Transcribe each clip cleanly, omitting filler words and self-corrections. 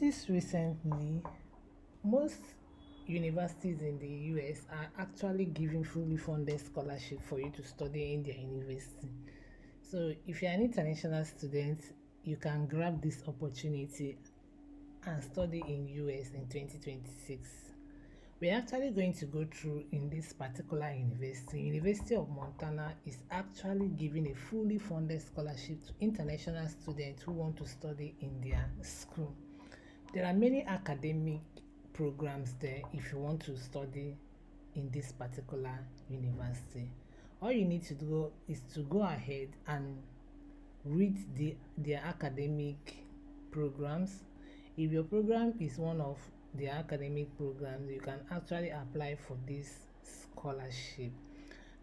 noticed recently, most universities in the US are actually giving fully funded scholarship for you to study in their university. So if you're an international student, you can grab this opportunity and study in US in 2026. We're actually going to go through in this particular university. University of Montana is actually giving a fully funded scholarship to international students who want to study in their school. There are many academic programs there if you want to study in this particular university. All you need to do is to go ahead and read their academic programs. If your program is one of the academic programs, you can actually apply for this scholarship.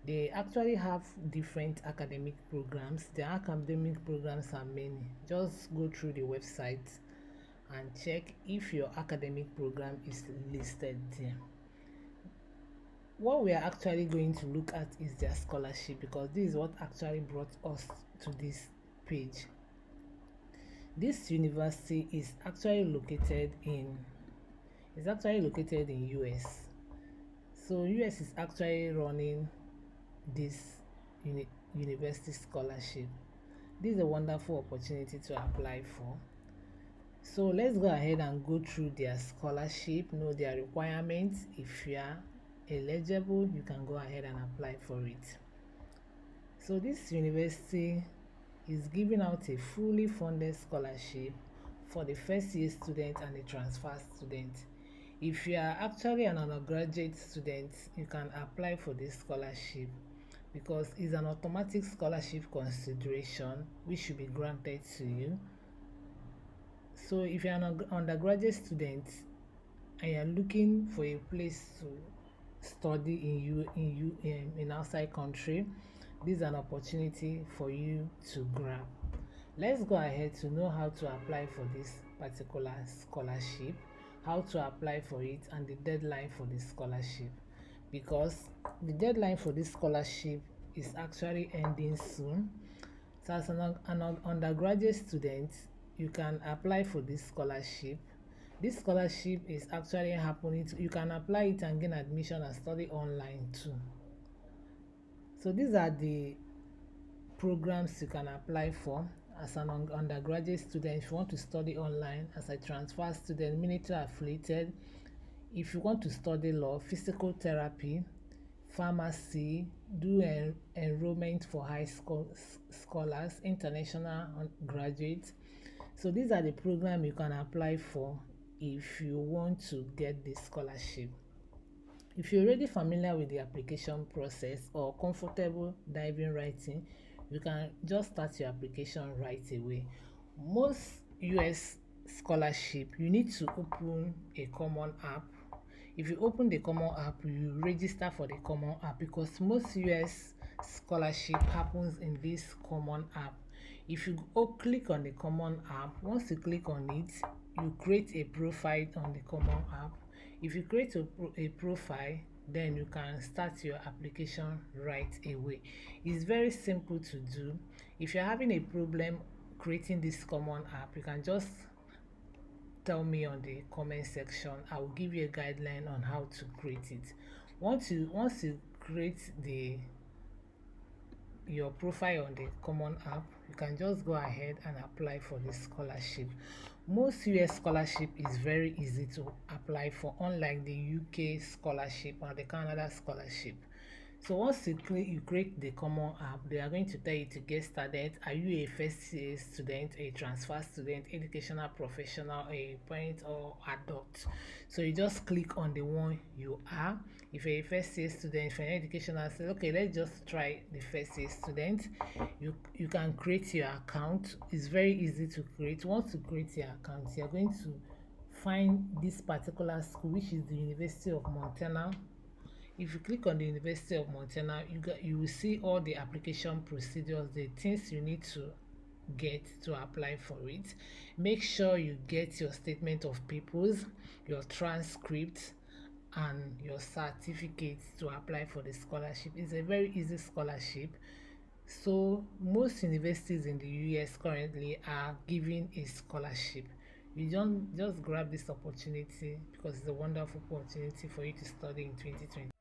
They actually have different academic programs. The academic programs are many. Just go through the website and check if your academic program is listed there. What we are actually going to look at is their scholarship, because this is what actually brought us to this page. This university is actually located in US. So US is actually running this university scholarship. This is a wonderful opportunity to apply for. So let's go ahead and go through their scholarship, know their requirements. If you are eligible, you can go ahead and apply for it. So this university is giving out a fully funded scholarship for the first year student and the transfer student. If you are actually an undergraduate student, you can apply for this scholarship because it's an automatic scholarship consideration which should be granted to you. So if you're an undergraduate student and you're looking for a place to study in outside country, this is an opportunity for you to grab. Let's go ahead to know how to apply for this particular scholarship, how to apply for it, and the deadline for the scholarship, because the deadline for this scholarship is actually ending soon. So as an undergraduate student, you can apply for this scholarship. This scholarship is actually happening. You can apply it and gain admission and study online too. So these are the programs you can apply for as an undergraduate student. If you want to study online, as a transfer student, military affiliated, if you want to study law, physical therapy, pharmacy, do enrollment for high school scholars, international graduates. So these are the programs you can apply for if you want to get this scholarship. If you're already familiar with the application process or comfortable diving writing, you can just start your application right away. Most US scholarship, you need to open a common app. If you open the common app, you register for the common app, because most US scholarship happens in this common app. If you click on the common app, once you click on it, you create a profile on the common app. If you create a profile, then you can start your application right away. It's very simple to do. If you're having a problem creating this common app, you can just tell me on the comment section. I will give you a guideline on how to create it. Once you create your profile on the common app, you can just go ahead and apply for the scholarship. Most US scholarship is very easy to apply for, unlike the UK scholarship or the Canada scholarship. So once you create the common app, they are going to tell you to get started. Are you a first year student, a transfer student, educational professional, a parent, or adult? So you just click on the one you are. If you're a first year student, if you're an educational student, okay, let's just try the first year student. You can create your account. It's very easy to create. Once you create your account, you're going to find this particular school, which is the University of Montana. If you click on the University of Montana, you will see all the application procedures, the things you need to get to apply for it. Make sure you get your statement of pupils, your transcript, and your certificates to apply for the scholarship. It's a very easy scholarship. So most universities in the US currently are giving a scholarship. You don't just grab this opportunity because it's a wonderful opportunity for you to study in 2020.